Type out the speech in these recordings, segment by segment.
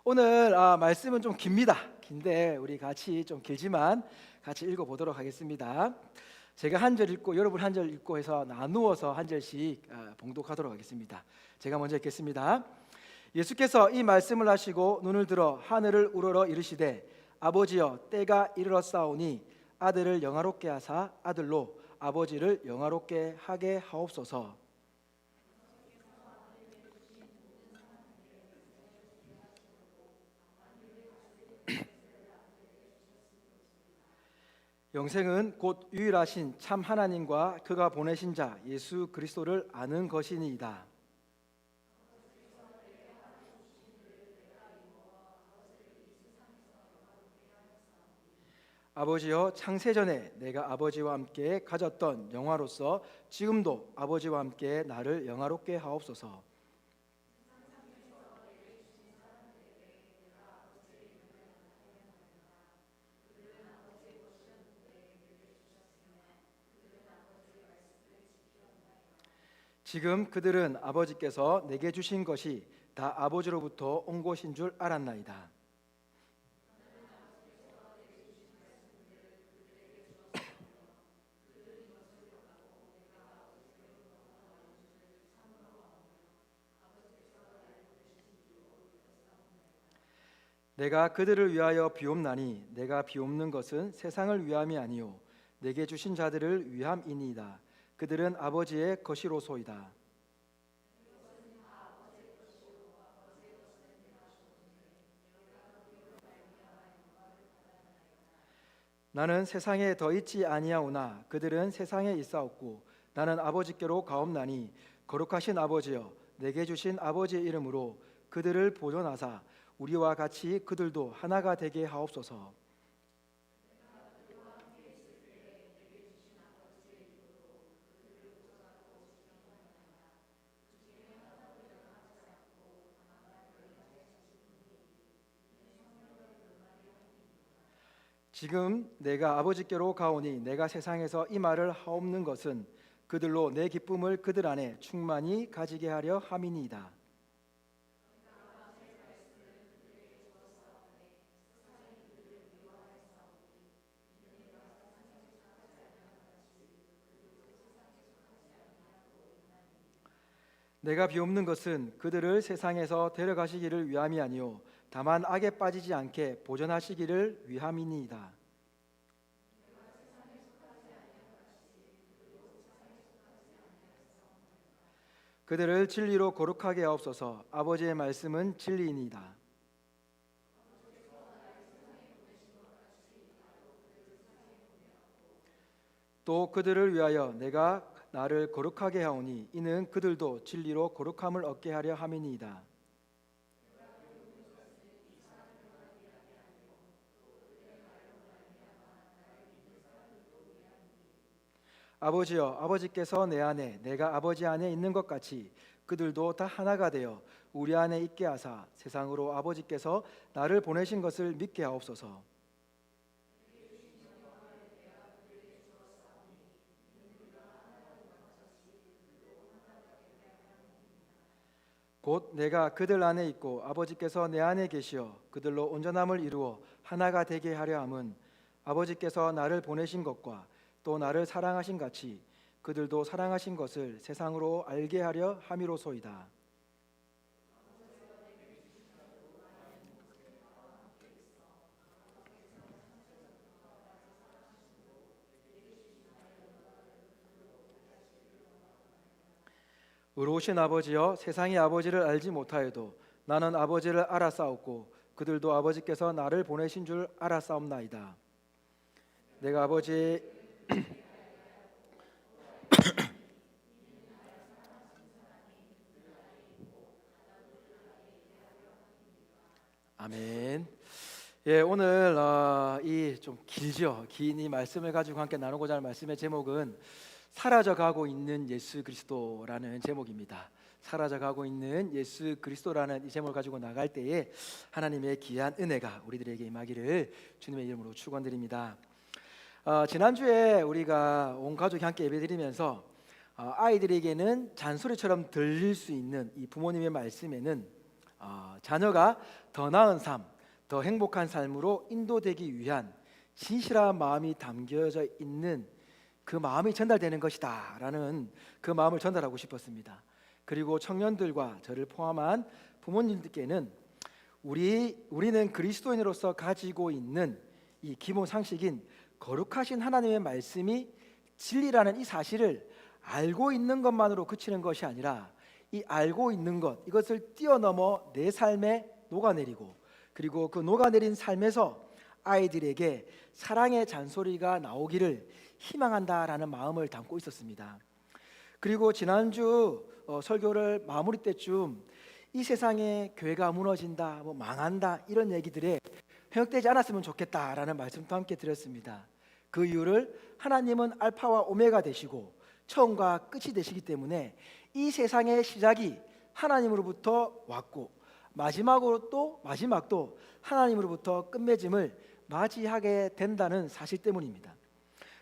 오늘 말씀은 좀 깁니다. 긴데 우리 같이 좀 길지만 같이 읽어보도록 하겠습니다. 제가 한 절 읽고 여러분 한 절 읽고 해서 나누어서 한 절씩 봉독하도록 하겠습니다. 제가 먼저 읽겠습니다. 예수께서 이 말씀을 하시고 눈을 들어 하늘을 우러러 이르시되 아버지여 때가 이르렀사오니 아들을 영화롭게 하사 아들로 아버지를 영화롭게 하게 하옵소서. 영생은 곧 유일하신 참 하나님과 그가 보내신 자 예수 그리스도를 아는 것이니이다. 아버지여 창세전에 내가 아버지와 함께 가졌던 영화로서 지금도 아버지와 함께 나를 영화롭게 하옵소서. 지금 그들은 아버지께서 내게 주신 것이 다 아버지로부터 온 것인 줄 알았나이다. 내가 그들을 위하여 비옵나니 내가 비옵는 것은 세상을 위함이 아니요 내게 주신 자들을 위함이니이다. 그들은 아버지의 것이로소이다. 나는 세상에 더 있지 아니하오나 그들은 세상에 있사옵고 나는 아버지께로 가옵나니 거룩하신 아버지여 내게 주신 아버지의 이름으로 그들을 보존하사 우리와 같이 그들도 하나가 되게 하옵소서. 지금 내가 아버지께로 가오니 내가 세상에서 이 말을 하옵는 것은 그들로 내 기쁨을 그들 안에 충만히 가지게 하려 함이니이다. 내가 비옵는 것은 그들을 세상에서 데려가시기를 위함이 아니요 다만 악에 빠지지 않게 보존하시기를 위함이니이다. 그들을 진리로 거룩하게 하옵소서. 아버지의 말씀은 진리이니이다. 또 그들을 위하여 내가 나를 거룩하게 하오니 이는 그들도 진리로 거룩함을 얻게 하려 함이니이다. 아버지여 아버지께서 내 안에 내가 아버지 안에 있는 것 같이 그들도 다 하나가 되어 우리 안에 있게 하사 세상으로 아버지께서 나를 보내신 것을 믿게 하옵소서. 곧 내가 그들 안에 있고 아버지께서 내 안에 계시어 그들로 온전함을 이루어 하나가 되게 하려 함은 아버지께서 나를 보내신 것과 또 나를 사랑하신 같이 그들도 사랑하신 것을 세상으로 알게 하려 함이로소이다. 의로우신 아버지여 세상이 아버지를 알지 못하여도 나는 아버지를 알아싸웠고 그들도 아버지께서 나를 보내신 줄 알아싸움나이다. 내가 아버지 아멘. 예, 오늘 이 좀 길죠. 긴 이 말씀을 가지고 함께 나누고자 하는 말씀의 제목은 사라져가고 있는 예수 그리스도라는 제목입니다. 사라져가고 있는 예수 그리스도라는 이 제목을 가지고 나갈 때에 하나님의 귀한 은혜가 우리들에게 임하기를 주님의 이름으로 축원드립니다. 지난주에 우리가 온 가족이 함께 예배드리면서 아이들에게는 잔소리처럼 들릴 수 있는 이 부모님의 말씀에는 자녀가 더 나은 삶, 더 행복한 삶으로 인도되기 위한 진실한 마음이 담겨져 있는 그 마음이 전달되는 것이다 라는 그 마음을 전달하고 싶었습니다. 그리고 청년들과 저를 포함한 부모님들께는 우리는 그리스도인으로서 가지고 있는 이 기본 상식인 거룩하신 하나님의 말씀이 진리라는 이 사실을 알고 있는 것만으로 그치는 것이 아니라 이 알고 있는 것, 이것을 뛰어넘어 내 삶에 녹아내리고, 그리고 그 녹아내린 삶에서 아이들에게 사랑의 잔소리가 나오기를 희망한다라는 마음을 담고 있었습니다. 그리고 지난주 설교를 마무리 때쯤 이 세상에 교회가 무너진다, 망한다 이런 얘기들에 현혹되지 않았으면 좋겠다라는 말씀도 함께 드렸습니다. 그 이유를 하나님은 알파와 오메가 되시고 처음과 끝이 되시기 때문에 이 세상의 시작이 하나님으로부터 왔고 마지막도 하나님으로부터 끝맺음을 맞이하게 된다는 사실 때문입니다.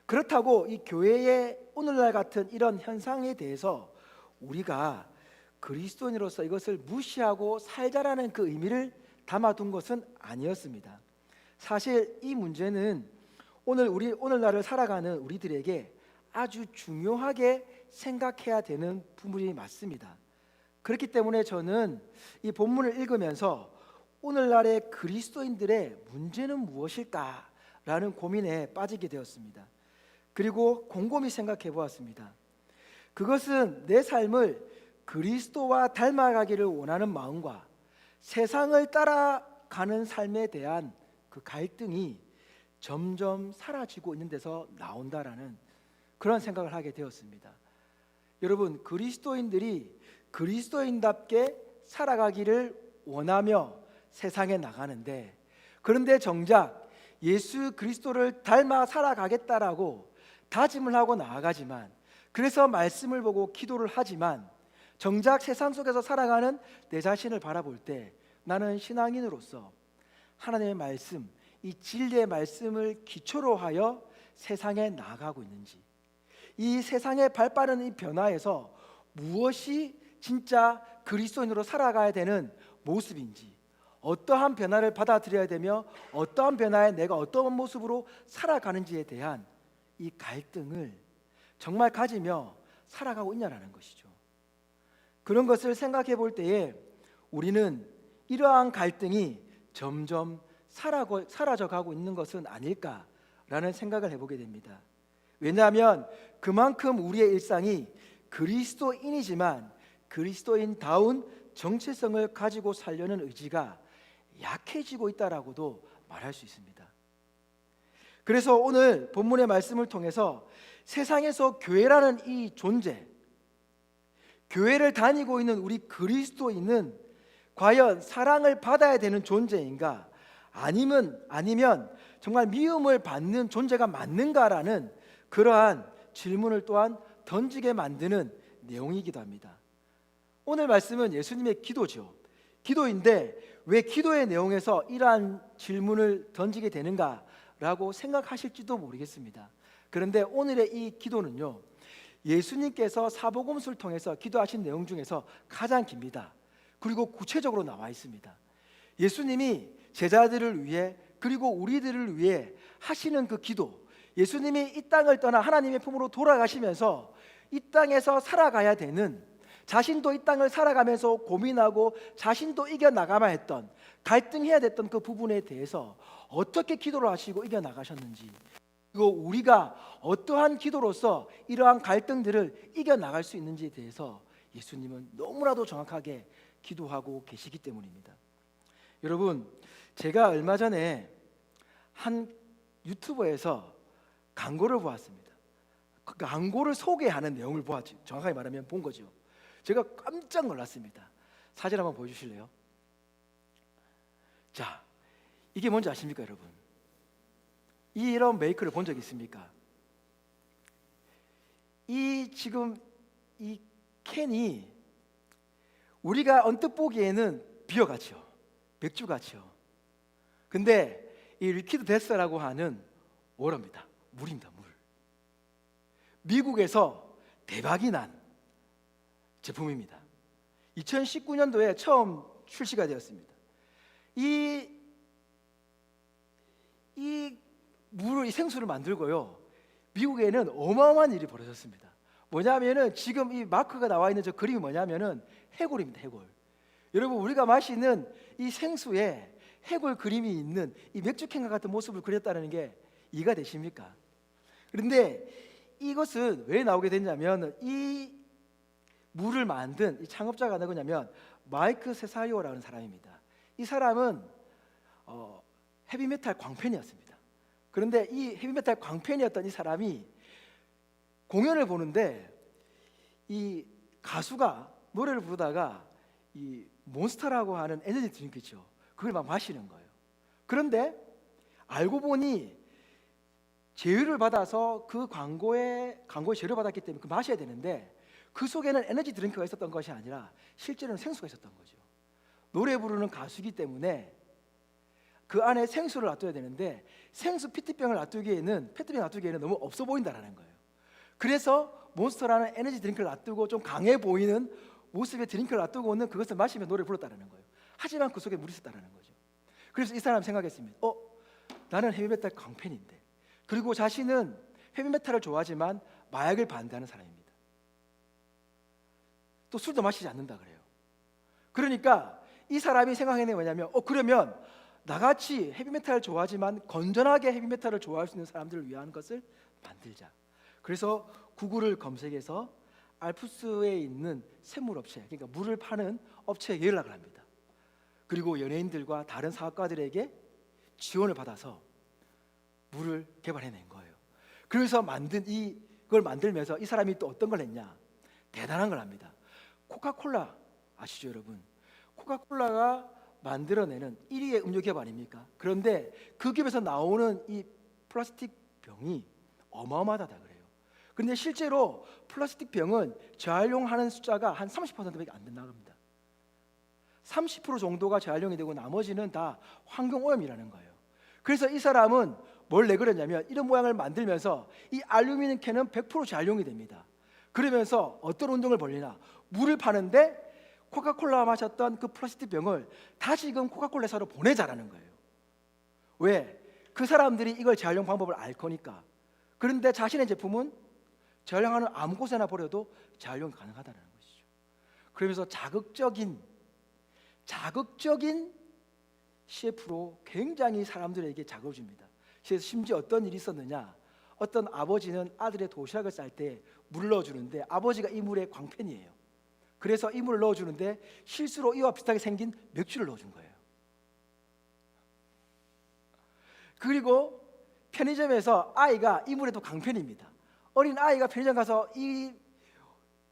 그렇다고 이 교회의 오늘날 같은 이런 현상에 대해서 우리가 그리스도인으로서 이것을 무시하고 살자라는 그 의미를 담아둔 것은 아니었습니다. 사실 이 문제는 오늘날을 살아가는 우리들에게 아주 중요하게 생각해야 되는 부분이 맞습니다. 그렇기 때문에 저는 이 본문을 읽으면서 오늘날의 그리스도인들의 문제는 무엇일까라는 고민에 빠지게 되었습니다. 그리고 곰곰이 생각해 보았습니다. 그것은 내 삶을 그리스도와 닮아가기를 원하는 마음과 세상을 따라가는 삶에 대한 그 갈등이 점점 사라지고 있는 데서 나온다라는 그런 생각을 하게 되었습니다. 여러분, 그리스도인들이 그리스도인답게 살아가기를 원하며 세상에 나가는데, 그런데 정작 예수 그리스도를 닮아 살아가겠다라고 다짐을 하고 나아가지만, 그래서 말씀을 보고 기도를 하지만 정작 세상 속에서 살아가는 내 자신을 바라볼 때 나는 신앙인으로서 하나님의 말씀, 이 진리의 말씀을 기초로 하여 세상에 나아가고 있는지, 이 세상에 발빠른 이 변화에서 무엇이 진짜 그리스도인으로 살아가야 되는 모습인지, 어떠한 변화를 받아들여야 되며 어떠한 변화에 내가 어떠한 모습으로 살아가는지에 대한 이 갈등을 정말 가지며 살아가고 있냐라는 것이죠. 그런 것을 생각해 볼 때에 우리는 이러한 갈등이 점점 사라져가고 있는 것은 아닐까라는 생각을 해보게 됩니다. 왜냐하면 그만큼 우리의 일상이 그리스도인이지만 그리스도인다운 정체성을 가지고 살려는 의지가 약해지고 있다라고도 말할 수 있습니다. 그래서 오늘 본문의 말씀을 통해서 세상에서 교회라는 이 존재, 교회를 다니고 있는 우리 그리스도인은 과연 사랑을 받아야 되는 존재인가, 아니면 정말 미움을 받는 존재가 맞는가라는 그러한 질문을 또한 던지게 만드는 내용이기도 합니다. 오늘 말씀은 예수님의 기도죠. 기도인데 왜 기도의 내용에서 이러한 질문을 던지게 되는가라고 생각하실지도 모르겠습니다. 그런데 오늘의 이 기도는요, 예수님께서 사복음서를 통해서 기도하신 내용 중에서 가장 깁니다. 그리고 구체적으로 나와 있습니다. 예수님이 제자들을 위해 그리고 우리들을 위해 하시는 그 기도, 예수님이 이 땅을 떠나 하나님의 품으로 돌아가시면서 이 땅에서 살아가야 되는, 자신도 이 땅을 살아가면서 고민하고 자신도 이겨나가야 했던, 갈등해야 됐던 그 부분에 대해서 어떻게 기도를 하시고 이겨나가셨는지, 그리고 우리가 어떠한 기도로서 이러한 갈등들을 이겨나갈 수 있는지에 대해서 예수님은 너무나도 정확하게 기도하고 계시기 때문입니다. 여러분, 제가 얼마 전에 한 유튜버에서 광고를 보았습니다. 그 광고를 소개하는 내용을 보았죠. 정확하게 말하면 본 거죠. 제가 깜짝 놀랐습니다. 사진 한번 보여주실래요? 자, 이게 뭔지 아십니까, 여러분? 이런 메이크를 본 적 있습니까? 지금 이 캔이 우리가 언뜻 보기에는 비어 같죠, 맥주 같죠. 근데 이 리퀴드 데스라고 하는 워터입니다. 물입니다, 물. 미국에서 대박이 난 제품입니다. 2019년도에 처음 출시가 되었습니다. 이 물을, 이 생수를 만들고요, 미국에는 어마어마한 일이 벌어졌습니다. 뭐냐면은 지금 이 마크가 나와 있는 저 그림이 뭐냐면은 해골입니다. 해골. 여러분, 우리가 마시는 이 생수에 해골 그림이 있는 이 맥주캔과 같은 모습을 그렸다는 게 이해가 되십니까? 그런데 이것은 왜 나오게 됐냐면, 이 물을 만든 이 창업자가 누구냐면 마이크 세사리오라는 사람입니다. 이 사람은 헤비메탈 광팬이었습니다. 그런데 이 헤비메탈 광팬이었던 이 사람이 공연을 보는데 이 가수가 노래를 부르다가 이 몬스터라고 하는 에너지 드링크 있죠, 그걸 막 마시는 거예요. 그런데 알고 보니 제휴를 받아서 그 광고에 제휴를 받았기 때문에 그 마셔야 되는데, 그 속에는 에너지 드링크가 있었던 것이 아니라 실제로는 생수가 있었던 거죠. 노래 부르는 가수이기 때문에 그 안에 생수를 놔둬야 되는데, 생수 페트병을 놔두기에는 너무 없어 보인다라는 거예요. 그래서 몬스터라는 에너지 드링크를 놔두고 좀 강해 보이는 모습의 드링크를 놔두고는 그것을 마시며 노래를 불렀다는 거예요. 하지만 그 속에 물이 있었다는 거죠. 그래서 이 사람 생각했습니다. 나는 헤비메탈 광팬인데, 그리고 자신은 헤비메탈을 좋아하지만 마약을 반대하는 사람입니다. 또 술도 마시지 않는다 그래요. 그러니까 이 사람이 생각해낸 게 뭐냐면, 그러면 나같이 헤비메탈을 좋아하지만 건전하게 헤비메탈을 좋아할 수 있는 사람들을 위한 것을 만들자. 그래서 구글을 검색해서 알프스에 있는 샘물업체, 그러니까 물을 파는 업체에 연락을 합니다. 그리고 연예인들과 다른 사업가들에게 지원을 받아서 물을 개발해낸 거예요. 그래서 이걸 만들면서 이 사람이 또 어떤 걸 했냐, 대단한 걸 합니다. 코카콜라 아시죠 여러분? 코카콜라가 만들어내는 1위의 음료 기업 아닙니까? 그런데 그 기업에서 나오는 이 플라스틱 병이 어마어마하다 그래요. 그런데 실제로 플라스틱 병은 재활용하는 숫자가 한 30%밖에 안 된다고 합니다. 30% 정도가 재활용이 되고 나머지는 다 환경오염이라는 거예요. 그래서 이 사람은 뭘 내걸었냐면, 이런 모양을 만들면서 이 알루미늄 캔은 100% 재활용이 됩니다. 그러면서 어떤 운동을 벌리나, 물을 파는데 코카콜라 마셨던 그 플라스틱 병을 다시금 코카콜라 회사로 보내자라는 거예요. 왜? 그 사람들이 이걸 재활용 방법을 알 거니까. 그런데 자신의 제품은 재활용하는 아무 곳에나 버려도 재활용이 가능하다는 것이죠. 그러면서 자극적인 CF로 굉장히 사람들에게 자극을 줍니다. 그래서 심지어 어떤 일이 있었느냐, 어떤 아버지는 아들의 도시락을 쌀 때 물을 넣어주는데 아버지가 이 물에 광팬이에요. 그래서 이 물을 넣어주는데 실수로 이와 비슷하게 생긴 맥주를 넣어준 거예요. 그리고 편의점에서 아이가 이 물에도 강팬입니다. 어린 아이가 편의점 가서 이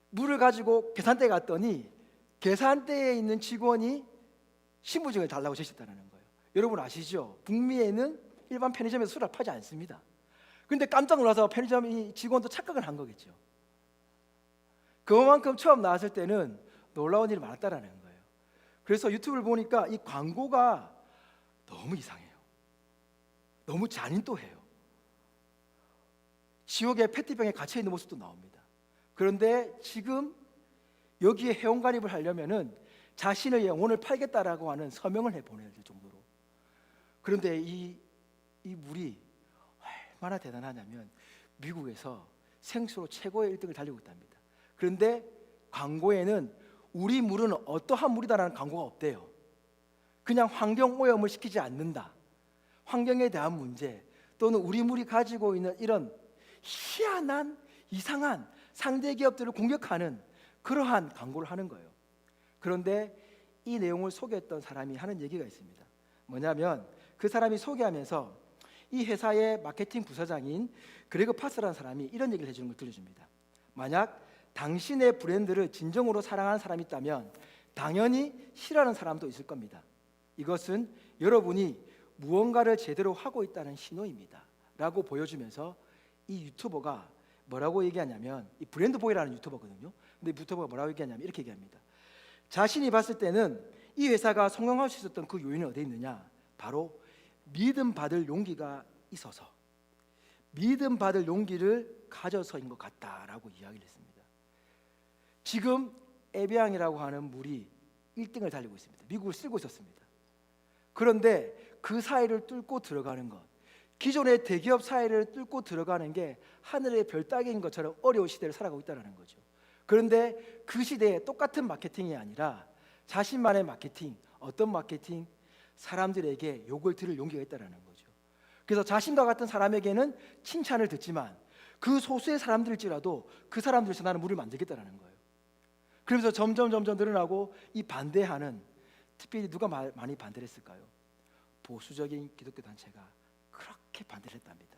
물을 가지고 계산대에 갔더니 계산대에 있는 직원이 신분증을 달라고 제시했다는 거예요. 여러분 아시죠? 북미에는 일반 편의점에서 술을 팔지 않습니다. 그런데 깜짝 놀라서 편의점 직원도 착각을 한 거겠죠. 그만큼 처음 나왔을 때는 놀라운 일이 많았다라는 거예요. 그래서 유튜브를 보니까 이 광고가 너무 이상해요. 너무 잔인도해요. 지옥의 페트병에 갇혀 있는 모습도 나옵니다. 그런데 지금 여기에 회원 가입을 하려면은 자신의 영혼을 팔겠다라고 하는 서명을 해보내야 될 정도로. 그런데 이 물이 얼마나 대단하냐면 미국에서 생수로 최고의 1등을 달리고 있답니다. 그런데 광고에는 우리 물은 어떠한 물이다라는 광고가 없대요. 그냥 환경 오염을 시키지 않는다, 환경에 대한 문제, 또는 우리 물이 가지고 있는 이런 희한한 이상한 상대 기업들을 공격하는 그러한 광고를 하는 거예요. 그런데 이 내용을 소개했던 사람이 하는 얘기가 있습니다. 뭐냐면 그 사람이 소개하면서 이 회사의 마케팅 부사장인 그레그 파스라는 사람이 이런 얘기를 해주는 걸 들려줍니다. 만약 당신의 브랜드를 진정으로 사랑하는 사람이 있다면 당연히 싫어하는 사람도 있을 겁니다. 이것은 여러분이 무언가를 제대로 하고 있다는 신호입니다 라고 보여주면서 이 유튜버가 뭐라고 얘기하냐면, 이 브랜드보이라는 유튜버거든요. 근데 이 유튜버가 뭐라고 얘기하냐면 이렇게 얘기합니다. 자신이 봤을 때는 이 회사가 성공할 수 있었던 그 요인은 어디에 있느냐, 바로 믿음받을 용기가 있어서, 믿음받을 용기를 가져서인 것 같다라고 이야기를 했습니다. 지금 에비앙이라고 하는 물이 1등을 달리고 있습니다. 미국을 쓸고 있었습니다. 그런데 그 사이를 뚫고 들어가는 것, 기존의 대기업 사이를 뚫고 들어가는 게 하늘의 별 따기인 것처럼 어려운 시대를 살아가고 있다는 거죠. 그런데 그 시대에 똑같은 마케팅이 아니라 자신만의 마케팅, 어떤 마케팅? 사람들에게 욕을 들을 용기가 있다는 거죠. 그래서 자신과 같은 사람에게는 칭찬을 듣지만 그 소수의 사람들일지라도 그 사람들에서 나는 물을 만들겠다는 거예요. 그러면서 점점 늘어나고, 이 반대하는, 특별히 누가 많이 반대를 했을까요? 보수적인 기독교 단체가 그렇게 반대를 했답니다.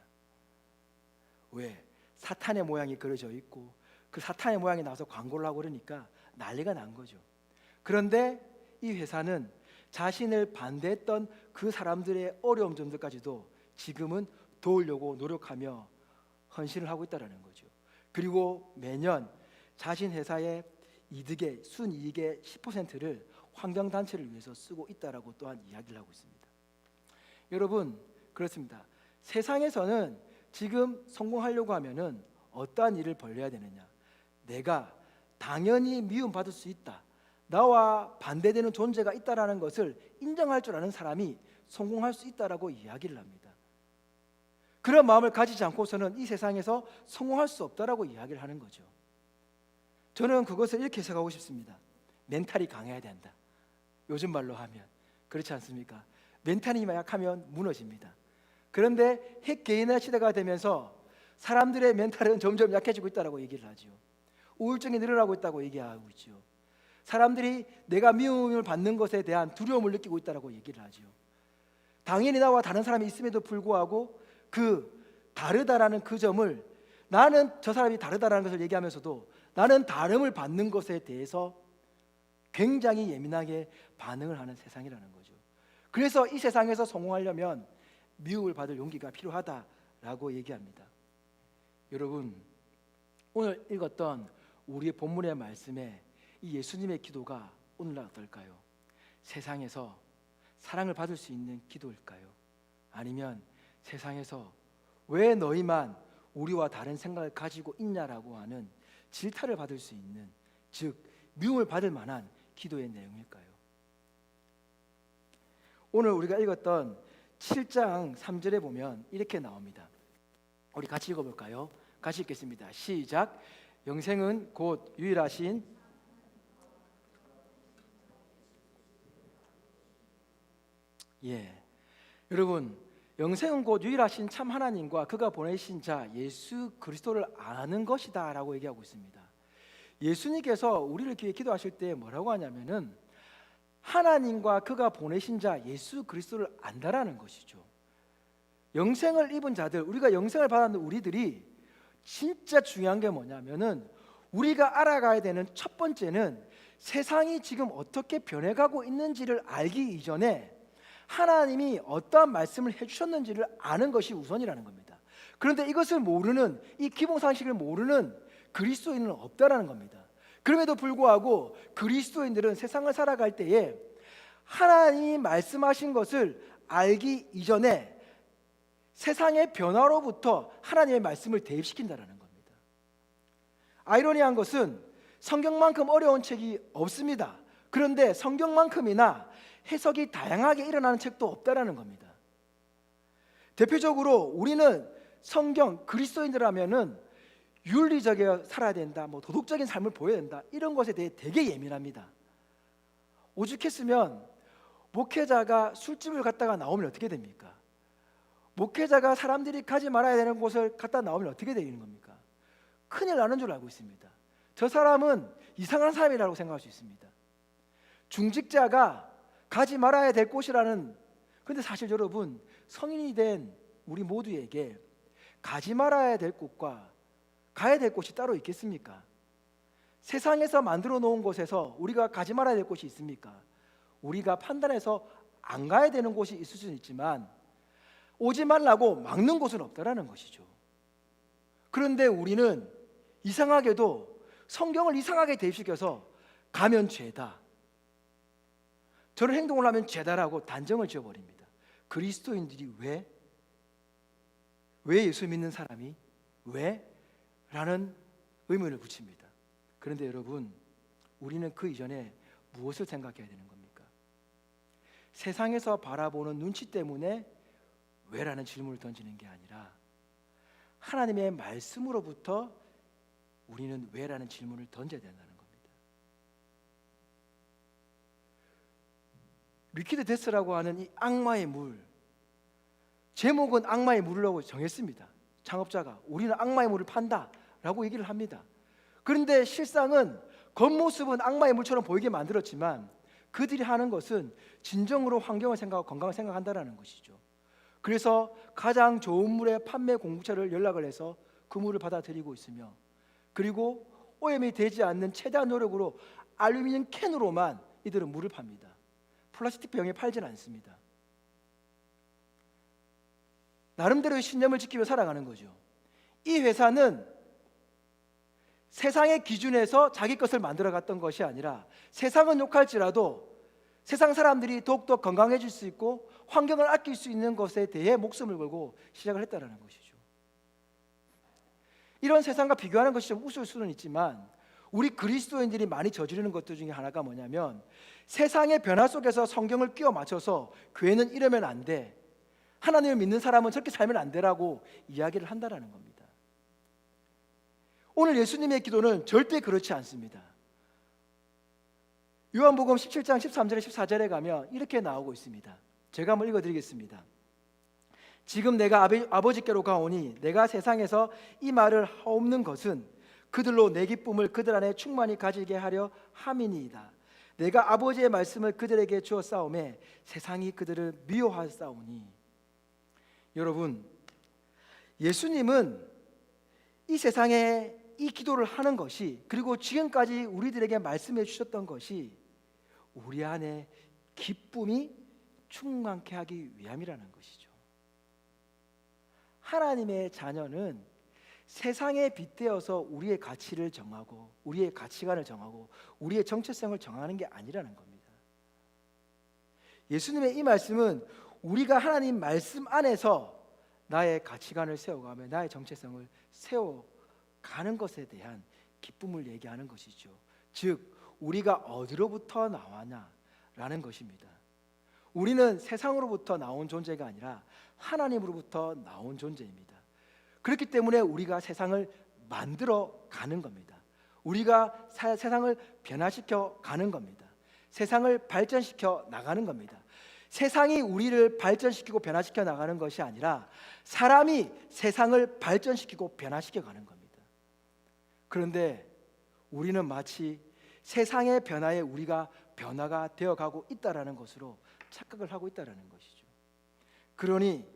왜? 사탄의 모양이 그려져 있고 그 사탄의 모양이 나와서 광고를 하고 그러니까 난리가 난 거죠. 그런데 이 회사는 자신을 반대했던 그 사람들의 어려운 점들까지도 지금은 도우려고 노력하며 헌신을 하고 있다는 거죠. 그리고 매년 자신 회사의 이득의 순이익의 10%를 환경단체를 위해서 쓰고 있다라고 또한 이야기를 하고 있습니다. 여러분, 그렇습니다. 세상에서는 지금 성공하려고 하면은 어떠한 일을 벌여야 되느냐? 내가 당연히 미움받을 수 있다, 나와 반대되는 존재가 있다라는 것을 인정할 줄 아는 사람이 성공할 수 있다라고 이야기를 합니다. 그런 마음을 가지지 않고서는 이 세상에서 성공할 수 없다라고 이야기를 하는 거죠. 저는 그것을 이렇게 해석하고 싶습니다. 멘탈이 강해야 된다. 요즘 말로 하면 그렇지 않습니까? 멘탈이 약하면 무너집니다. 그런데 핵 개인화 시대가 되면서 사람들의 멘탈은 점점 약해지고 있다고 얘기를 하죠. 우울증이 늘어나고 있다고 얘기하고 있죠. 사람들이 내가 미움을 받는 것에 대한 두려움을 느끼고 있다고 얘기를 하죠. 당연히 나와 다른 사람이 있음에도 불구하고 그 다르다라는 그 점을, 나는 저 사람이 다르다라는 것을 얘기하면서도 나는 다름을 받는 것에 대해서 굉장히 예민하게 반응을 하는 세상이라는 거죠. 그래서 이 세상에서 성공하려면 미움을 받을 용기가 필요하다라고 얘기합니다. 여러분, 오늘 읽었던 우리의 본문의 말씀에 이 예수님의 기도가 오늘날 어떨까요? 세상에서 사랑을 받을 수 있는 기도일까요? 아니면 세상에서 왜 너희만 우리와 다른 생각을 가지고 있냐라고 하는 질타를 받을 수 있는, 즉 미움을 받을 만한 기도의 내용일까요? 오늘 우리가 읽었던 7장 3절에 보면 이렇게 나옵니다. 우리 같이 읽어볼까요? 같이 읽겠습니다. 시작. 영생은 곧 유일하신 여러분, 영생은 곧 유일하신 참 하나님과 그가 보내신 자 예수 그리스도를 아는 것이다 라고 얘기하고 있습니다. 예수님께서 우리를 위해 기도하실 때 뭐라고 하냐면은 하나님과 그가 보내신 자 예수 그리스도를 안다라는 것이죠. 영생을 입은 자들, 우리가 영생을 받았는 우리들이 진짜 중요한 게 뭐냐면은, 우리가 알아가야 되는 첫 번째는 세상이 지금 어떻게 변해가고 있는지를 알기 이전에 하나님이 어떠한 말씀을 해주셨는지를 아는 것이 우선이라는 겁니다. 그런데 이것을 모르는, 이 기본상식을 모르는 그리스도인은 없다라는 겁니다. 그럼에도 불구하고 그리스도인들은 세상을 살아갈 때에 하나님이 말씀하신 것을 알기 이전에 세상의 변화로부터 하나님의 말씀을 대입시킨다는 겁니다. 아이러니한 것은 성경만큼 어려운 책이 없습니다. 그런데 성경만큼이나 해석이 다양하게 일어나는 책도 없다라는 겁니다. 대표적으로 우리는 성경, 그리스도인들하면은 윤리적에 살아야 된다, 도덕적인 삶을 보여야 된다, 이런 것에 대해 되게 예민합니다. 오죽했으면 목회자가 술집을 갔다가 나오면 어떻게 됩니까? 목회자가 사람들이 가지 말아야 되는 곳을 갔다 나오면 어떻게 되는 겁니까? 큰일 나는 줄 알고 있습니다. 저 사람은 이상한 사람이라고 생각할 수 있습니다. 중직자가 가지 말아야 될 곳이라는, 근데 사실 여러분, 성인이 된 우리 모두에게 가지 말아야 될 곳과 가야 될 곳이 따로 있겠습니까? 세상에서 만들어 놓은 곳에서 우리가 가지 말아야 될 곳이 있습니까? 우리가 판단해서 안 가야 되는 곳이 있을 수는 있지만 오지 말라고 막는 곳은 없다라는 것이죠. 그런데 우리는 이상하게도 성경을 이상하게 대입시켜서 가면 죄다, 저런 행동을 하면 죄다라고 단정을 지어버립니다. 그리스도인들이 왜 예수 믿는 사람이 왜? 라는 의문을 붙입니다. 그런데 여러분, 우리는 그 이전에 무엇을 생각해야 되는 겁니까? 세상에서 바라보는 눈치 때문에 왜라는 질문을 던지는 게 아니라 하나님의 말씀으로부터 우리는 왜라는 질문을 던져야 된다는 겁니다. 리퀴드 데스라고 하는 이 악마의 물, 제목은 악마의 물이라고 정했습니다. 창업자가 우리는 악마의 물을 판다라고 얘기를 합니다. 그런데 실상은 겉모습은 악마의 물처럼 보이게 만들었지만 그들이 하는 것은 진정으로 환경을 생각하고 건강을 생각한다는 것이죠. 그래서 가장 좋은 물의 판매 공급처를 연락을 해서 그 물을 받아들이고 있으며, 그리고 오염이 되지 않는 최대한 노력으로 알루미늄 캔으로만 이들은 물을 팝니다. 플라스틱 병에 팔지는 않습니다. 나름대로의 신념을 지키며 살아가는 거죠. 이 회사는 세상의 기준에서 자기 것을 만들어갔던 것이 아니라 세상은 욕할지라도 세상 사람들이 더욱더 건강해질 수 있고 환경을 아낄 수 있는 것에 대해 목숨을 걸고 시작을 했다는 것이죠. 이런 세상과 비교하는 것이 좀 우스울 수는 있지만 우리 그리스도인들이 많이 저지르는 것들 중에 하나가 뭐냐면 세상의 변화 속에서 성경을 끼워 맞춰서 교회는 이러면 안 돼, 하나님을 믿는 사람은 저렇게 살면 안 되라고 이야기를 한다는 겁니다. 오늘 예수님의 기도는 절대 그렇지 않습니다. 요한복음 17장 13절에 14절에 가면 이렇게 나오고 있습니다. 제가 한번 읽어드리겠습니다. 지금 내가 아버지께로 가오니 내가 세상에서 이 말을 하옵는 것은 그들로 내 기쁨을 그들 안에 충만히 가지게 하려 함이니이다. 내가 아버지의 말씀을 그들에게 주었사오매 세상이 그들을 미워하사오니. 여러분, 예수님은 이 세상에 이 기도를 하는 것이, 그리고 지금까지 우리들에게 말씀해 주셨던 것이 우리 안에 기쁨이 충만케 하기 위함이라는 것이죠. 하나님의 자녀는 세상에 빗대어서 우리의 가치를 정하고 우리의 가치관을 정하고 우리의 정체성을 정하는 게 아니라는 겁니다. 예수님의 이 말씀은 우리가 하나님 말씀 안에서 나의 가치관을 세워가며 나의 정체성을 세워가는 것에 대한 기쁨을 얘기하는 것이죠. 즉 우리가 어디로부터 나왔냐라는 것입니다. 우리는 세상으로부터 나온 존재가 아니라 하나님으로부터 나온 존재입니다. 그렇기 때문에 우리가 세상을 만들어 가는 겁니다. 우리가 세상을 변화시켜 가는 겁니다. 세상을 발전시켜 나가는 겁니다. 세상이 우리를 발전시키고 변화시켜 나가는 것이 아니라 사람이 세상을 발전시키고 변화시켜 가는 겁니다. 그런데 우리는 마치 세상의 변화에 우리가 변화가 되어가고 있다라는 것으로 착각을 하고 있다라는 것이죠. 그러니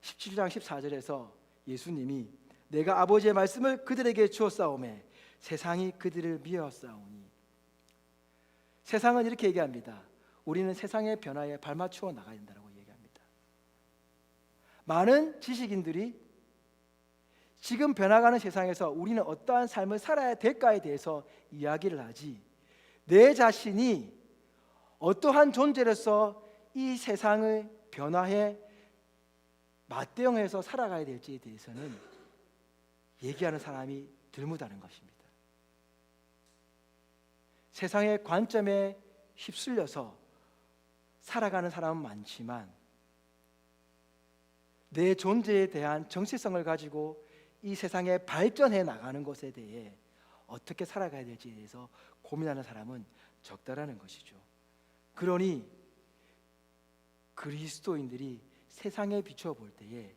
17장 14절에서 예수님이 내가 아버지의 말씀을 그들에게 주었사오매 세상이 그들을 미워하사오니. 세상은 이렇게 얘기합니다. 우리는 세상의 변화에 발맞추어 나가야 된다고 얘기합니다. 많은 지식인들이 지금 변화가는 세상에서 우리는 어떠한 삶을 살아야 될까에 대해서 이야기를 하지, 내 자신이 어떠한 존재로서 이 세상의 변화에 맞대응해서 살아가야 될지에 대해서는 얘기하는 사람이 드물다는 것입니다. 세상의 관점에 휩쓸려서 살아가는 사람은 많지만 내 존재에 대한 정체성을 가지고 이 세상에 발전해 나가는 것에 대해 어떻게 살아가야 될지에 대해서 고민하는 사람은 적다라는 것이죠. 그러니 그리스도인들이 세상에 비춰볼 때에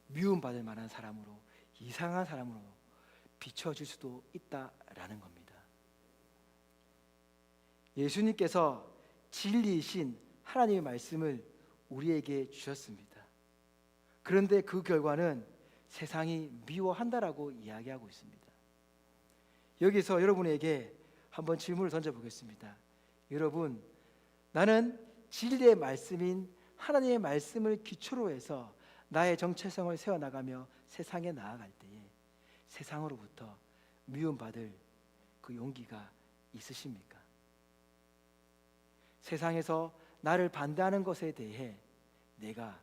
미움받을 만한 사람으로, 이상한 사람으로 비춰질 수도 있다라는 겁니다. 예수님께서 진리이신 하나님의 말씀을 우리에게 주셨습니다. 그런데 그 결과는 세상이 미워한다라고 이야기하고 있습니다. 여기서 여러분에게 한번 질문을 던져보겠습니다. 여러분, 나는 진리의 말씀인 하나님의 말씀을 기초로 해서 나의 정체성을 세워나가며 세상에 나아갈 때에 세상으로부터 미움받을 그 용기가 있으십니까? 세상에서 나를 반대하는 것에 대해 내가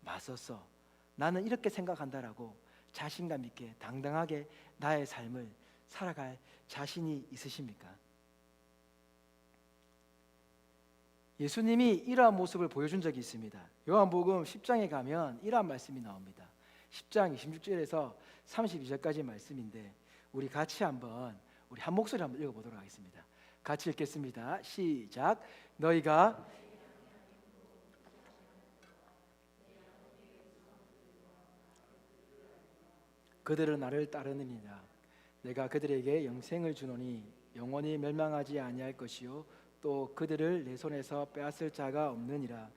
맞서서 나는 이렇게 생각한다라고 자신감 있게 당당하게 나의 삶을 살아갈 자신이 있으십니까? 예수님이 이러한 모습을 보여준 적이 있습니다. 요한복음 10장에 가면 이러한 말씀이 나옵니다. 10장 26절에서 32절까지 말씀인데 우리 같이 우리 한 목소리 한번 읽어보도록 하겠습니다. 같이 읽겠습니다. 시작. 너희가 그들은 나를 따르느니라. 내가 그들에게 영생을 주노니 영원히 멸망하지 아니할 것이요 또 그들을 내 손에서 빼앗을 자가 없느니라.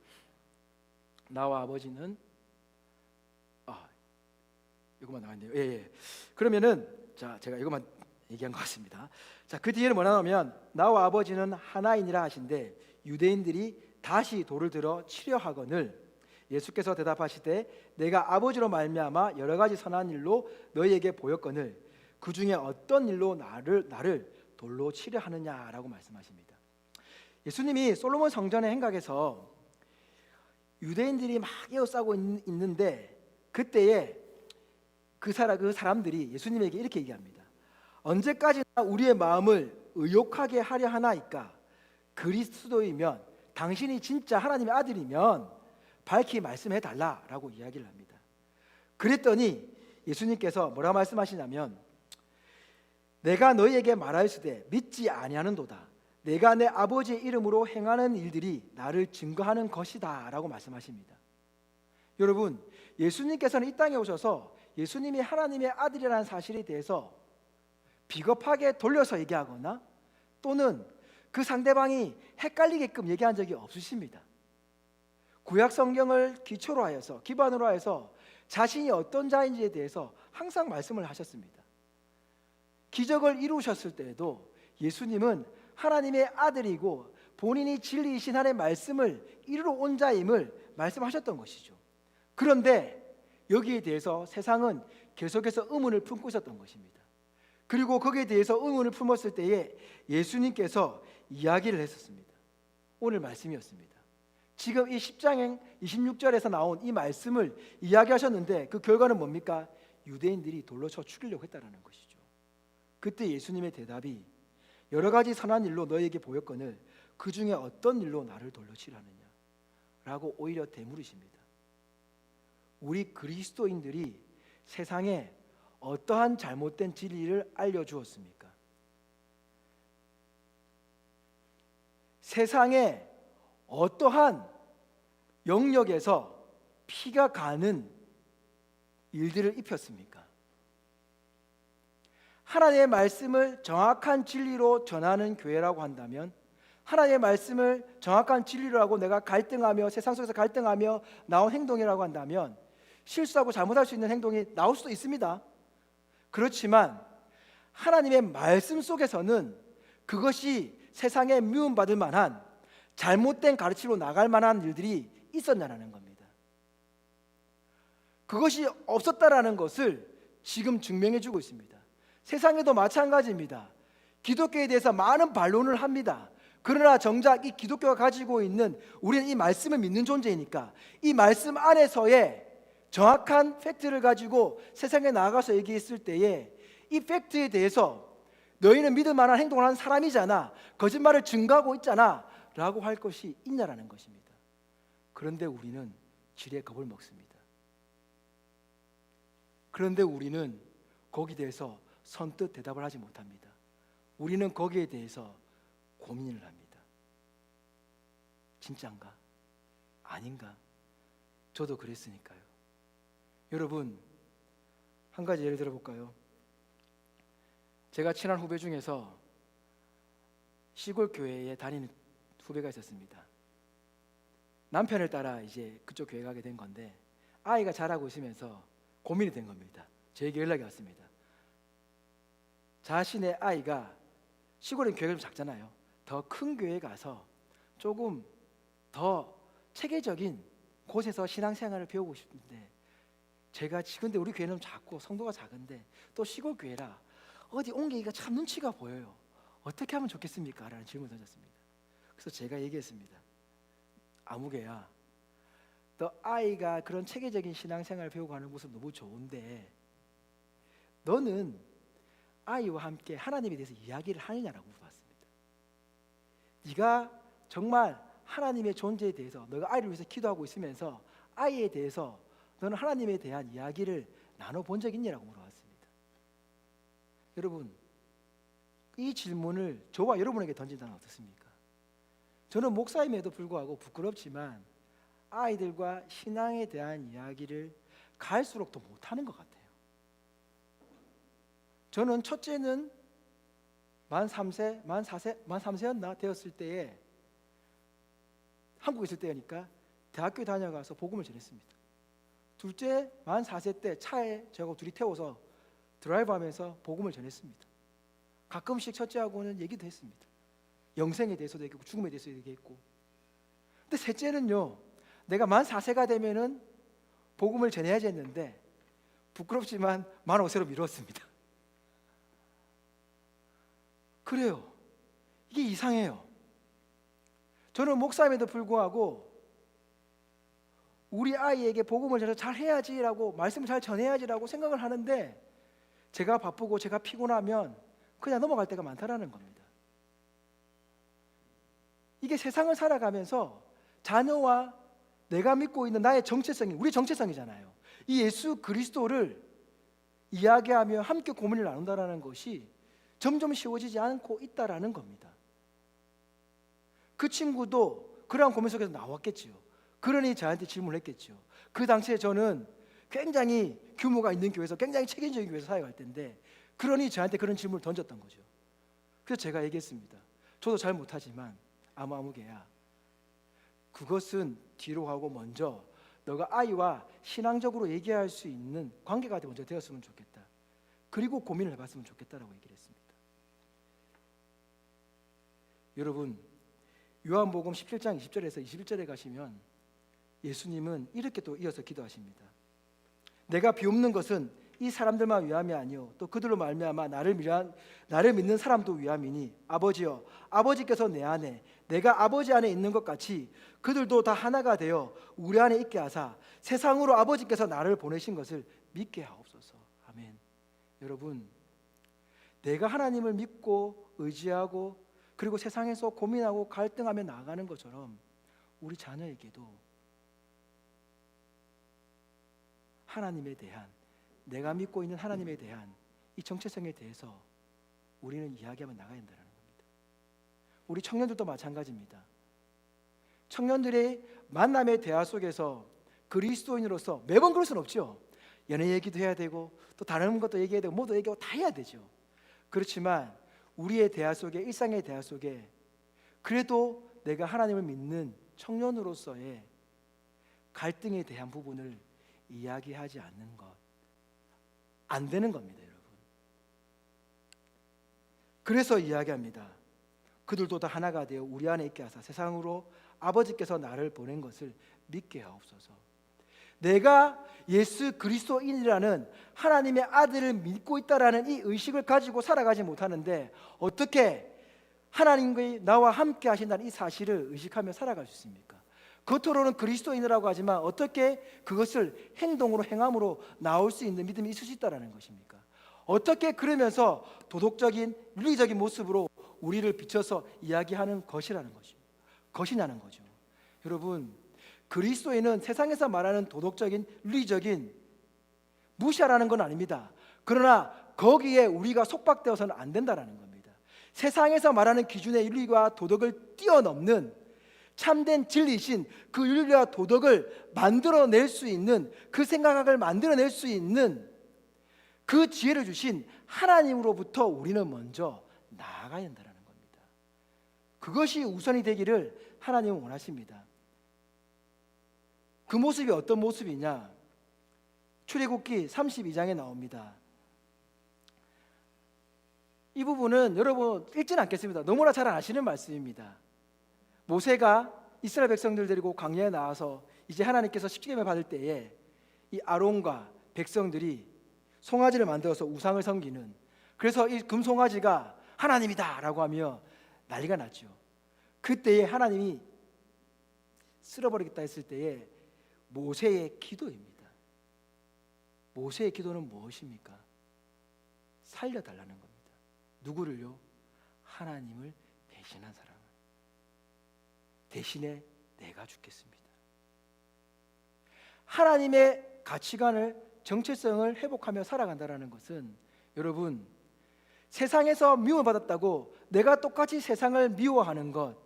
나와 아버지는 이것만 나왔네요. 예. 그러면은 제가 이것만 얘기한 것 같습니다. 그 뒤에는 뭐라 하면 나와 아버지는 하나이니라 하신데 유대인들이 다시 돌을 들어 치려 하거늘 예수께서 대답하시되 내가 아버지로 말미암아 여러 가지 선한 일로 너희에게 보였거늘 그 중에 어떤 일로 나를 돌로 치려 하느냐라고 말씀하십니다. 예수님이 솔로몬 성전의 행각에서 유대인들이 막 에워싸고 있는데 그때에 그 사람들이 예수님에게 이렇게 얘기합니다. 언제까지나 우리의 마음을 의욕하게 하려 하나이까? 그리스도이면 당신이 진짜 하나님의 아들이면 밝히 말씀해 달라라고 이야기를 합니다. 그랬더니 예수님께서 뭐라 말씀하시냐면 내가 너희에게 말하였으되 믿지 아니하는도다. 내가 내 아버지의 이름으로 행하는 일들이 나를 증거하는 것이다 라고 말씀하십니다. 여러분, 예수님께서는 이 땅에 오셔서 예수님이 하나님의 아들이라는 사실에 대해서 비겁하게 돌려서 얘기하거나 또는 그 상대방이 헷갈리게끔 얘기한 적이 없으십니다. 구약 성경을 기반으로 하여서 자신이 어떤 자인지에 대해서 항상 말씀을 하셨습니다. 기적을 이루셨을 때에도 예수님은 하나님의 아들이고 본인이 진리이신 하나님의 말씀을 이루러 온 자임을 말씀하셨던 것이죠. 그런데 여기에 대해서 세상은 계속해서 의문을 품고 있었던 것입니다. 그리고 거기에 대해서 의문을 품었을 때에 예수님께서 이야기를 했었습니다. 오늘 말씀이었습니다. 지금 이 10장 26절에서 나온 이 말씀을 이야기하셨는데 그 결과는 뭡니까? 유대인들이 돌로 쳐 죽이려고 했다는 것이죠. 그때 예수님의 대답이 여러 가지 선한 일로 너희에게 보였거늘 그 중에 어떤 일로 나를 돌로 치라느냐 라고 오히려 되물으십니다. 우리 그리스도인들이 세상에 어떠한 잘못된 진리를 알려주었습니까? 세상에 어떠한 영역에서 피가 가는 일들을 입혔습니까? 하나님의 말씀을 정확한 진리로 전하는 교회라고 한다면 하나님의 말씀을 정확한 진리로 하고 내가 갈등하며 세상 속에서 갈등하며 나온 행동이라고 한다면 실수하고 잘못할 수 있는 행동이 나올 수도 있습니다. 그렇지만 하나님의 말씀 속에서는 그것이 세상에 미움받을 만한 잘못된 가르침으로 나갈 만한 일들이 있었냐는 겁니다. 그것이 없었다라는 것을 지금 증명해 주고 있습니다. 세상에도 마찬가지입니다. 기독교에 대해서 많은 반론을 합니다. 그러나 정작 이 기독교가 가지고 있는 우리는 이 말씀을 믿는 존재이니까 이 말씀 안에서의 정확한 팩트를 가지고 세상에 나아가서 얘기했을 때에 이 팩트에 대해서 너희는 믿을 만한 행동을 하는 사람이잖아, 거짓말을 증거하고 있잖아 라고 할 것이 있냐라는 것입니다. 그런데 우리는 지레 겁을 먹습니다. 그런데 우리는 거기에 대해서 선뜻 대답을 하지 못합니다. 우리는 거기에 대해서 고민을 합니다. 진짠가? 아닌가? 저도 그랬으니까요. 여러분, 한 가지 예를 들어볼까요? 제가 친한 후배 중에서 시골 교회에 다니는 후배가 있었습니다. 남편을 따라 이제 그쪽 교회 가게 된 건데 아이가 자라고 있으면서 고민이 된 겁니다. 저에게 연락이 왔습니다. 자신의 아이가 시골엔 교회가 좀 작잖아요. 더 큰 교회에 가서 조금 더 체계적인 곳에서 신앙생활을 배우고 싶은데 제가 근데 우리 교회는 작고 성도가 작은데 또 시골 교회라 어디 옮기기가 참 눈치가 보여요. 어떻게 하면 좋겠습니까? 라는 질문을 던졌습니다. 그래서 제가 얘기했습니다. 아무개야, 너 아이가 그런 체계적인 신앙생활을 배우고 하는 모습 너무 좋은데 너는 아이와 함께 하나님에 대해서 이야기를 하느냐라고 물어봤습니다. 네가 정말 하나님의 존재에 대해서, 너가 아이를 위해서 기도하고 있으면서 아이에 대해서 너는 하나님에 대한 이야기를 나눠본 적 있냐라고 물어봤습니다. 여러분, 이 질문을 저와 여러분에게 던진다면 어떻습니까? 저는 목사임에도 불구하고 부끄럽지만 아이들과 신앙에 대한 이야기를 갈수록 더 못하는 것 같아요. 저는 첫째는 만 3세였나 되었을 때에, 한국에 있을 때니까 대학교 다녀가서 복음을 전했습니다. 둘째 만 4세 때 차에 저하고 둘이 태워서 드라이브하면서 복음을 전했습니다. 가끔씩 첫째하고는 얘기도 했습니다. 영생에 대해서도 얘기했고 죽음에 대해서 얘기했고. 근데 셋째는요, 내가 만 4세가 되면은 복음을 전해야지 했는데 부끄럽지만 만 5세로 미뤘습니다. 그래요. 이게 이상해요. 저는 목사임에도 불구하고 우리 아이에게 복음을 잘 해야지라고, 말씀을 잘 전해야지라고 생각을 하는데 제가 바쁘고 제가 피곤하면 그냥 넘어갈 때가 많다라는 겁니다. 이게 세상을 살아가면서 자녀와 내가 믿고 있는 나의 정체성이, 우리 정체성이잖아요. 이 예수 그리스도를 이야기하며 함께 고민을 나눈다라는 것이 점점 쉬워지지 않고 있다라는 겁니다. 그 친구도 그러한 고민 속에서 나왔겠지요. 그러니 저한테 질문을 했겠죠. 그 당시에 저는 굉장히 규모가 있는 교회에서 굉장히 책임적인 교회에서 사역할 때인데, 그러니 저한테 그런 질문을 던졌던 거죠. 그래서 제가 얘기했습니다. 저도 잘 못하지만 아무개야, 그것은 뒤로 하고 먼저 너가 아이와 신앙적으로 얘기할 수 있는 관계가 먼저 되었으면 좋겠다. 그리고 고민을 해봤으면 좋겠다라고 얘기를 했습니다. 여러분, 요한복음 17장 20절에서 21절에 가시면 예수님은 이렇게 또 이어서 기도하십니다. 내가 비옵는 것은 이 사람들만 위함이 아니요 또 그들로 말미암아 나를 믿는 사람도 위함이니, 아버지여, 아버지께서 내 안에 내가 아버지 안에 있는 것 같이 그들도 다 하나가 되어 우리 안에 있게 하사 세상으로 아버지께서 나를 보내신 것을 믿게 하옵소서. 아멘. 여러분, 내가 하나님을 믿고 의지하고 그리고 세상에서 고민하고 갈등하며 나아가는 것처럼 우리 자녀에게도 하나님에 대한, 내가 믿고 있는 하나님에 대한 이 정체성에 대해서 우리는 이야기하며 나가야 된다는 겁니다. 우리 청년들도 마찬가지입니다. 청년들의 만남의 대화 속에서 그리스도인으로서 매번 그럴 수는 없죠. 연애 얘기도 해야 되고 또 다른 것도 얘기해야 되고 뭐도 얘기하고 다 해야 되죠. 그렇지만 우리의 대화 속에, 일상의 대화 속에 그래도 내가 하나님을 믿는 청년으로서의 갈등에 대한 부분을 이야기하지 않는 것, 안 되는 겁니다, 여러분. 그래서 이야기합니다. 그들도 다 하나가 되어 우리 안에 있게 하사 세상으로 아버지께서 나를 보낸 것을 믿게 하옵소서. 내가 예수 그리스도인이라는 하나님의 아들을 믿고 있다라는 이 의식을 가지고 살아가지 못하는데 어떻게 하나님과 나와 함께 하신다는 이 사실을 의식하며 살아갈 수 있습니까? 겉으로는 그리스도인이라고 하지만 어떻게 그것을 행동으로, 행함으로 나올 수 있는 믿음이 있을 수 있다는 것입니까? 어떻게 그러면서 도덕적인, 윤리적인 모습으로 우리를 비춰서 이야기하는 것이냐는 거죠. 여러분, 그리스도인은 세상에서 말하는 도덕적인, 윤리적인 무시하라는 건 아닙니다. 그러나 거기에 우리가 속박되어서는 안 된다는 겁니다. 세상에서 말하는 기준의 윤리와 도덕을 뛰어넘는 참된 진리신 그 윤리와 도덕을 만들어낼 수 있는, 그 생각을 만들어낼 수 있는 그 지혜를 주신 하나님으로부터 우리는 먼저 나아가야 한다는 겁니다. 그것이 우선이 되기를 하나님은 원하십니다. 그 모습이 어떤 모습이냐? 출애굽기 32장에 나옵니다. 이 부분은 여러분 읽지는 않겠습니다. 너무나 잘 아시는 말씀입니다. 모세가 이스라엘 백성들 데리고 광야에 나와서 이제 하나님께서 십계명을 받을 때에 이 아론과 백성들이 송아지를 만들어서 우상을 섬기는, 그래서 이 금송아지가 하나님이다 라고 하며 난리가 났죠. 그때에 하나님이 쓸어버리겠다 했을 때에 모세의 기도입니다. 모세의 기도는 무엇입니까? 살려달라는 겁니다. 누구를요? 하나님을 배신한 사람. 대신에 내가 죽겠습니다. 하나님의 가치관을, 정체성을 회복하며 살아간다는 것은, 여러분, 세상에서 미움받았다고 내가 똑같이 세상을 미워하는 것,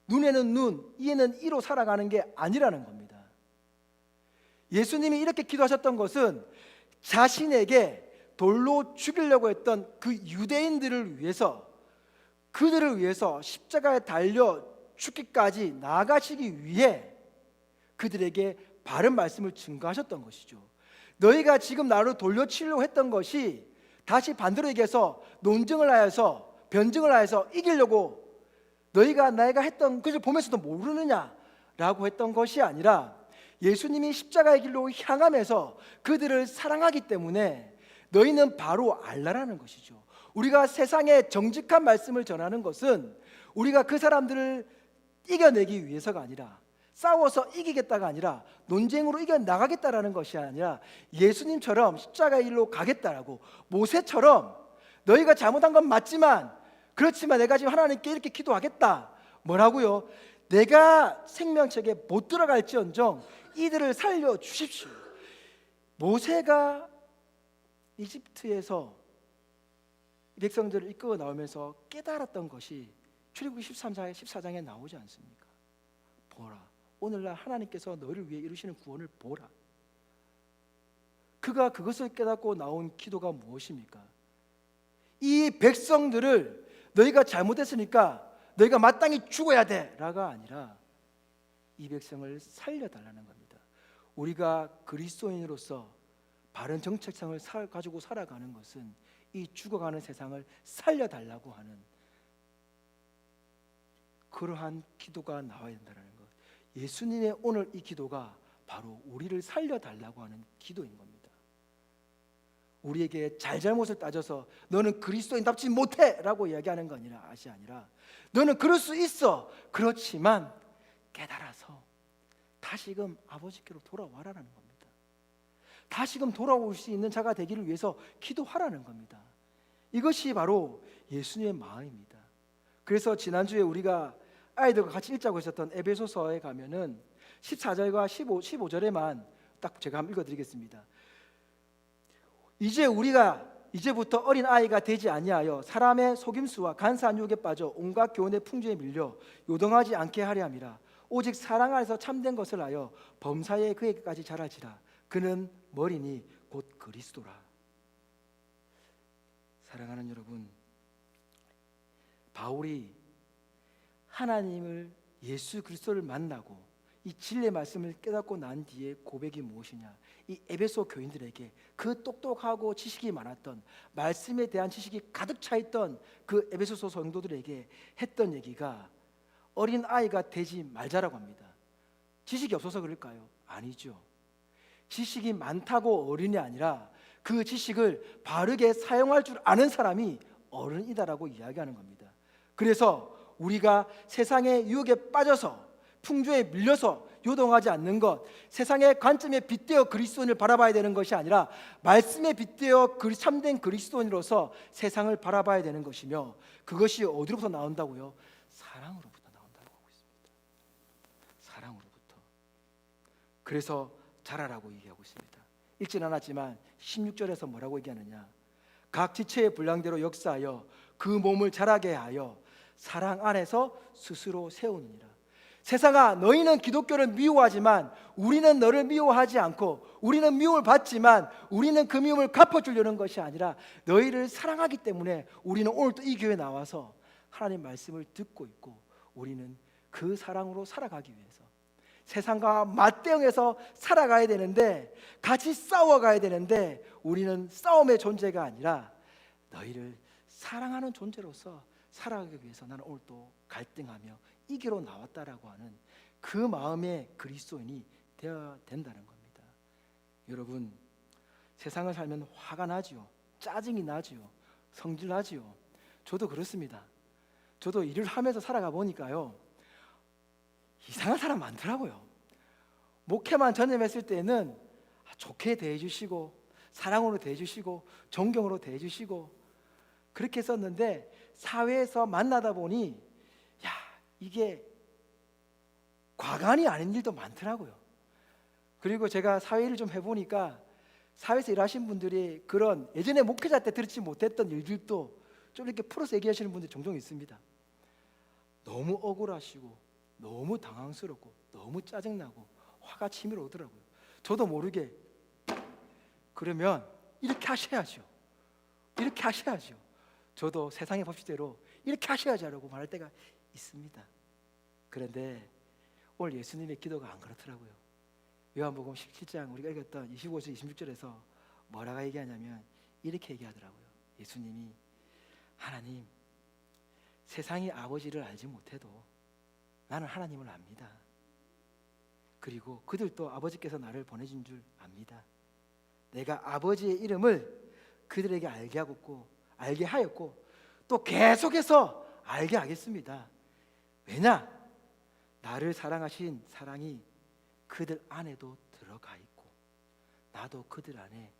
눈에는 눈, 이에는 이로 살아가는 게 아니라는 겁니다. 예수님이 이렇게 기도하셨던 것은 자신에게 돌로 죽이려고 했던 그 유대인들을 위해서, 그들을 위해서 십자가에 달려 죽기까지 나아가시기 위해 그들에게 바른 말씀을 증거하셨던 것이죠. 너희가 지금 나를 돌려치려고 했던 것이 다시 반대로 얘기해서 논증을 하여서, 변증을 하여서 이기려고 너희가 내가 했던 것을 보면서도 모르느냐라고 했던 것이 아니라, 예수님이 십자가의 길로 향하면서 그들을 사랑하기 때문에 너희는 바로 알라라는 것이죠. 우리가 세상에 정직한 말씀을 전하는 것은 우리가 그 사람들을 이겨내기 위해서가 아니라, 싸워서 이기겠다가 아니라, 논쟁으로 이겨나가겠다라는 것이 아니라, 예수님처럼 십자가의 길로 가겠다라고, 모세처럼 너희가 잘못한 건 맞지만, 그렇지만 내가 지금 하나님께 이렇게 기도하겠다. 뭐라고요? 내가 생명책에 못 들어갈지언정 이들을 살려주십시오. 모세가 이집트에서 백성들을 이끌어 나오면서 깨달았던 것이 출애굽기 14장에 나오지 않습니까? 보라, 오늘날 하나님께서 너를 위해 이루시는 구원을 보라. 그가 그것을 깨닫고 나온 기도가 무엇입니까? 이 백성들을 너희가 잘못했으니까 너희가 마땅히 죽어야 돼 라가 아니라, 이 백성을 살려달라는 겁니다. 우리가 그리스도인으로서 바른 정체성을 가지고 살아가는 것은 이 죽어가는 세상을 살려달라고 하는 그러한 기도가 나와야 된다는 것. 예수님의 오늘 이 기도가 바로 우리를 살려달라고 하는 기도인 겁니다. 우리에게 잘잘못을 따져서 너는 그리스도인답지 못해 라고 이야기하는 거 아니라, 너는 그럴 수 있어, 그렇지만 깨달아서 다시금 아버지께로 돌아와라는 겁니다. 다시금 돌아올 수 있는 자가 되기를 위해서 기도하라는 겁니다. 이것이 바로 예수님의 마음입니다. 그래서 지난주에 우리가 아이들과 같이 읽자고 했었던 에베소서에 가면은 14절과 15절에만 딱 제가 한번 읽어드리겠습니다. 이제 우리가 이제부터 어린 아이가 되지 아니하여 사람의 속임수와 간사한 유혹에 빠져 온갖 교훈의 풍조에 밀려 요동하지 않게 하려 함이라. 오직 사랑 안에서 참된 것을 하여 범사에 그에게까지 자라지라. 그는 머리니 곧 그리스도라. 사랑하는 여러분, 바울이 하나님을, 예수 그리스도를 만나고 이 진리의 말씀을 깨닫고 난 뒤에 고백이 무엇이냐? 이 에베소 교인들에게, 그 똑똑하고 지식이 많았던, 말씀에 대한 지식이 가득 차 있던 그 에베소서 성도들에게 했던 얘기가 어린 아이가 되지 말자라고 합니다. 지식이 없어서 그럴까요? 아니죠. 지식이 많다고 어른이 아니라 그 지식을 바르게 사용할 줄 아는 사람이 어른이다라고 이야기하는 겁니다. 그래서 우리가 세상의 유혹에 빠져서 풍조에 밀려서 요동하지 않는 것, 세상의 관점에 빗대어 그리스도인을 바라봐야 되는 것이 아니라 말씀에 빗대어 참된 그리스도인으로서 세상을 바라봐야 되는 것이며, 그것이 어디로부터 나온다고요? 사랑으로부터 나온다고 하고 있습니다. 사랑으로부터. 그래서 자라라고 얘기하고 있습니다. 읽진 않았지만 16절에서 뭐라고 얘기하느냐? 각 지체의 분량대로 역사하여 그 몸을 자라게 하여 사랑 안에서 스스로 세우느니라. 세상아, 너희는 기독교를 미워하지만 우리는 너를 미워하지 않고, 우리는 미움을 받지만 우리는 그 미움을 갚아주려는 것이 아니라 너희를 사랑하기 때문에 우리는 오늘 또 이 교회에 나와서 하나님 말씀을 듣고 있고, 우리는 그 사랑으로 살아가기 위해서 세상과 맞대응해서 살아가야 되는데, 같이 싸워가야 되는데, 우리는 싸움의 존재가 아니라 너희를 사랑하는 존재로서 살아가기 위해서 나는 오늘 또 갈등하며 이기로 나왔다라고 하는 그 마음의 그리스도인이 되어야 된다는 겁니다. 여러분, 세상을 살면 화가 나지요, 짜증이 나지요, 성질 나지요. 저도 그렇습니다. 저도 일을 하면서 살아가 보니까요, 이상한 사람 많더라고요. 목회만 전념했을 때는 좋게 대해주시고 사랑으로 대해주시고 존경으로 대해주시고 그렇게 했었는데, 사회에서 만나다 보니 이게 과간이 아닌 일도 많더라고요. 그리고 제가 사회일을 좀 해보니까 사회에서 일하신 분들이 그런 예전에 목회자 때 들지 못했던 일들도 좀 이렇게 풀어서 얘기하시는 분들이 종종 있습니다. 너무 억울하시고 너무 당황스럽고 너무 짜증나고 화가 치밀어 오더라고요. 저도 모르게 그러면 이렇게 하셔야죠. 이렇게 하셔야죠. 저도 세상의 법칙대로 이렇게 하셔야지라고 말할 때가 있습니다. 그런데 오늘 예수님의 기도가 안 그렇더라고요. 요한복음 17장 우리가 읽었던 25절 26절에서 뭐라고 얘기하냐면 이렇게 얘기하더라고요. 예수님이 하나님, 세상이 아버지를 알지 못해도 나는 하나님을 압니다. 그리고 그들도 아버지께서 나를 보내준 줄 압니다. 내가 아버지의 이름을 그들에게 알게 하였고 또 계속해서 알게 하겠습니다. 왜냐? 나를 사랑하신 사랑이 그들 안에도 들어가 있고 나도 그들 안에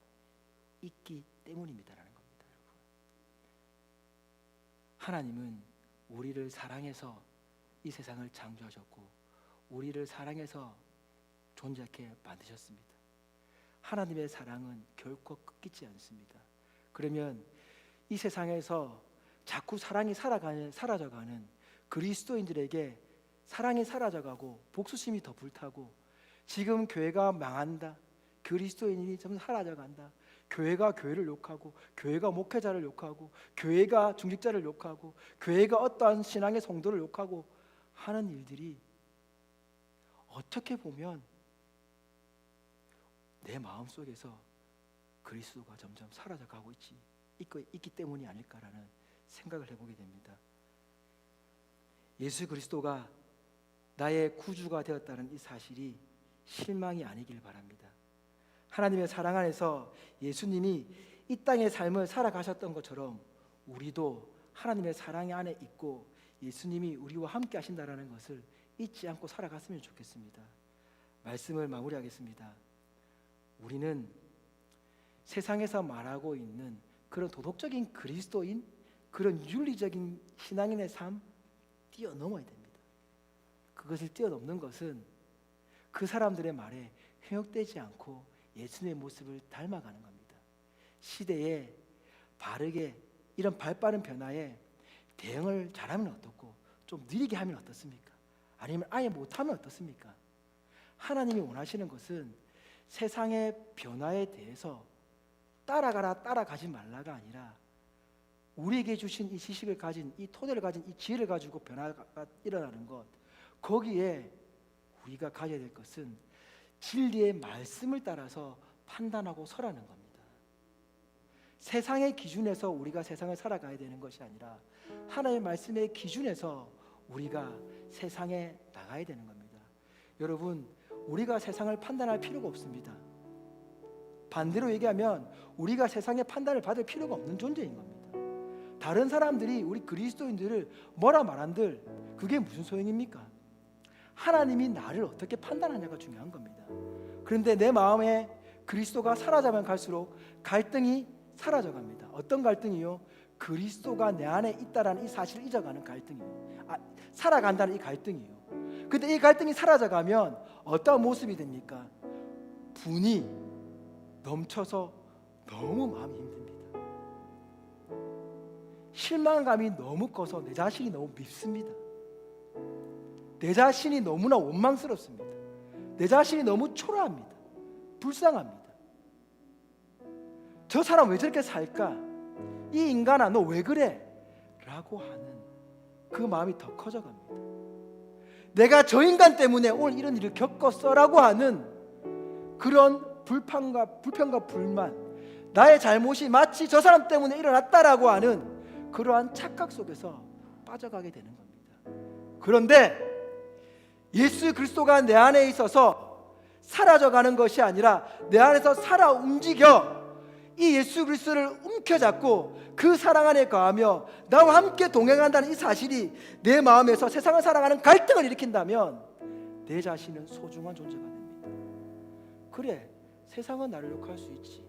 있기 때문입니다라는 겁니다. 여러분. 하나님은 우리를 사랑해서 이 세상을 창조하셨고 우리를 사랑해서 존재하게 만드셨습니다. 하나님의 사랑은 결코 끊기지 않습니다. 그러면 이 세상에서 자꾸 사랑이 사라져가는 그리스도인들에게 사랑이 사라져가고 복수심이 더 불타고 지금 교회가 망한다, 그리스도인이 점점 사라져간다, 교회가 교회를 욕하고 교회가 목회자를 욕하고 교회가 중직자를 욕하고 교회가 어떠한 신앙의 성도를 욕하고 하는 일들이 어떻게 보면 내 마음속에서 그리스도가 점점 사라져가고 있기 때문이 아닐까라는 생각을 해보게 됩니다. 예수 그리스도가 나의 구주가 되었다는 이 사실이 실망이 아니길 바랍니다. 하나님의 사랑 안에서 예수님이 이 땅의 삶을 살아가셨던 것처럼 우리도 하나님의 사랑 안에 있고 예수님이 우리와 함께 하신다는 것을 잊지 않고 살아갔으면 좋겠습니다. 말씀을 마무리하겠습니다. 우리는 세상에서 말하고 있는 그런 도덕적인 그리스도인, 그런 윤리적인 신앙인의 삶 뛰어넘어야 됩니다. 그것을 뛰어넘는 것은 그 사람들의 말에 현혹되지 않고 예수님의 모습을 닮아가는 겁니다. 시대에 바르게 이런 발빠른 변화에 대응을 잘하면 어떻고 좀 느리게 하면 어떻습니까? 아니면 아예 못하면 어떻습니까? 하나님이 원하시는 것은 세상의 변화에 대해서 따라가라 따라가지 말라가 아니라 우리에게 주신 이 지식을 가진 이 토대를 가진 이 지혜를 가지고 변화가 일어나는 것, 거기에 우리가 가져야 될 것은 진리의 말씀을 따라서 판단하고 설하는 겁니다. 세상의 기준에서 우리가 세상을 살아가야 되는 것이 아니라 하나님의 말씀의 기준에서 우리가 세상에 나가야 되는 겁니다. 여러분, 우리가 세상을 판단할 필요가 없습니다. 반대로 얘기하면 우리가 세상의 판단을 받을 필요가 없는 존재인 겁니다. 다른 사람들이 우리 그리스도인들을 뭐라 말한들 그게 무슨 소용입니까? 하나님이 나를 어떻게 판단하냐가 중요한 겁니다. 그런데 내 마음에 그리스도가 사라져만 갈수록 갈등이 사라져갑니다. 어떤 갈등이요? 그리스도가 내 안에 있다라는 이 사실을 잊어가는 갈등이요. 살아간다는 이 갈등이요. 근데 이 갈등이 사라져가면 어떤 모습이 됩니까? 분이 넘쳐서 너무 마음이 힘듭니다. 실망감이 너무 커서 내 자신이 너무 밉습니다. 내 자신이 너무나 원망스럽습니다. 내 자신이 너무 초라합니다. 불쌍합니다. 저 사람 왜 저렇게 살까? 이 인간아 너 왜 그래? 라고 하는 그 마음이 더 커져갑니다. 내가 저 인간 때문에 오늘 이런 일을 겪었어 라고 하는 그런 불편과 불만, 나의 잘못이 마치 저 사람 때문에 일어났다라고 하는 그러한 착각 속에서 빠져가게 되는 겁니다. 그런데 예수 그리스도가 내 안에 있어서 사라져가는 것이 아니라 내 안에서 살아 움직여 이 예수 그리스도를 움켜잡고 그 사랑 안에 거하며 나와 함께 동행한다는 이 사실이 내 마음에서 세상을 살아가는 갈등을 일으킨다면 내 자신은 소중한 존재가 됩니다. 그래, 세상은 나를 욕할 수 있지.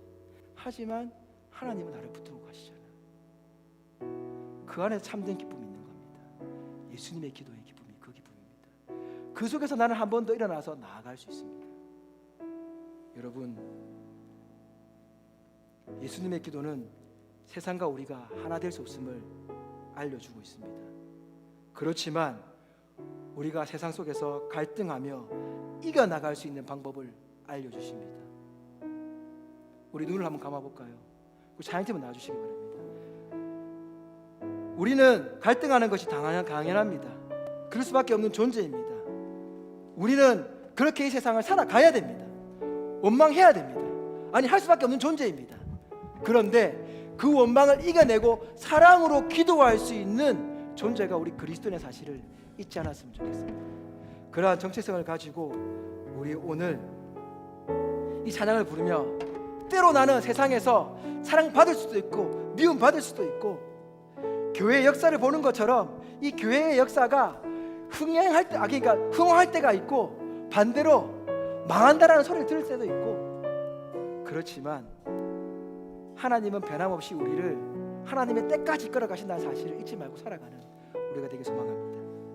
하지만 하나님은 나를 붙들고 가시잖아. 그 안에 참된 기쁨이 있는 겁니다. 예수님의 기도의 기쁨이 그 기쁨입니다. 그 속에서 나는 한 번 더 일어나서 나아갈 수 있습니다. 여러분, 예수님의 기도는 세상과 우리가 하나 될 수 없음을 알려주고 있습니다. 그렇지만 우리가 세상 속에서 갈등하며 이겨나갈 수 있는 방법을 알려주십니다. 우리 눈을 한번 감아볼까요? 우리 찬양팀은 나와주시기 바랍니다. 우리는 갈등하는 것이 당연합니다. 그럴 수밖에 없는 존재입니다. 우리는 그렇게 이 세상을 살아가야 됩니다. 원망해야 됩니다. 아니, 할 수밖에 없는 존재입니다. 그런데 그 원망을 이겨내고 사랑으로 기도할 수 있는 존재가 우리 그리스도의 사실을 잊지 않았으면 좋겠습니다. 그러한 정체성을 가지고 우리 오늘 이 찬양을 부르며 때로 나는 세상에서 사랑받을 수도 있고 미움받을 수도 있고 교회의 역사를 보는 것처럼 이 교회의 역사가 흥할 때가 있고 반대로 망한다라는 소리를 들을 때도 있고, 그렇지만 하나님은 변함없이 우리를 하나님의 때까지 끌어가신다는 사실을 잊지 말고 살아가는 우리가 되길 소망합니다.